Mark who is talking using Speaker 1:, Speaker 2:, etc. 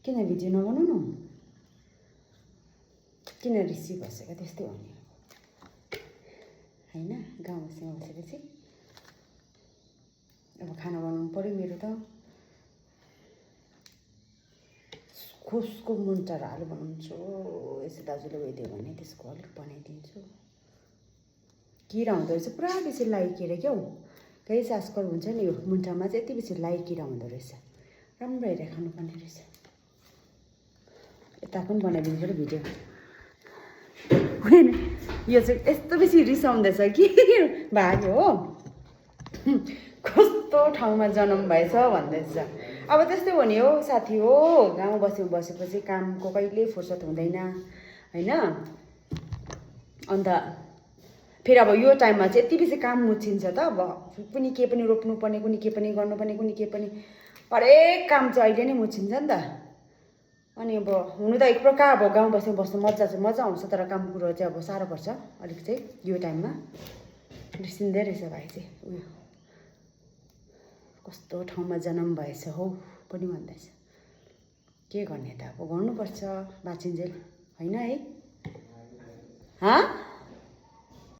Speaker 1: किन भिडियो नबनाउनु किन रिसी बसेको त्यस्तै हो नि हैन गाउँ बस्तीमा बसेपछि अब खाना बनाउनु पर्यो मेरो त खुसको मुन्टा र आलु बनाउँछु यसो दाजुले गइदियो भने त्यसको अलिक बनाइदिन्छु किरा हुँदो रहेछ पुरा बेसी लाई किरा क्या हौ कहीँ आजकल हुन्छ नि यो मुन्टामा चाहिँ यति बेसी लाई किरा हुँदो रहेछ राम्रो हेरेर खानुपर्ने रहेछ यता पनि बनाइदिनु पऱ्यो भिडियो होइन यो चाहिँ यस्तो बेसी रिसाउँदैछ कि भाग्यो हो कस्तो ठाउँमा जन्म भएछ भन्दैछ अब त्यस्तै हो नि हो साथी हो गाउँ बस्तीमा बसेपछि कामको कहिले फुर्सद हुँदैन होइन अन्त फेरि अब यो टाइममा चाहिँ यति बेसी काम मुछिन्छ त अब कुनै के पनि रोप्नुपर्ने कुनै के पनि गर्नुपर्ने कुनै के पनि हरेक काम चाहिँ अहिले नै मुछिन्छ नि त अनि अब हुनु त एक प्रकार अब गाउँ बस्तीमा बस्नु मजा आउँछ तर काम कुरो चाहिँ अब साह्रो पर्छ अलिक चाहिँ यो टाइममा रिसिँदै रहेछ भाइ चाहिँ उयो कस्तो ठाउँमा जन्म भएछ हौ पनि भन्दैछ के गर्ने त अब गर्नुपर्छ बाँचिन्जेल होइन है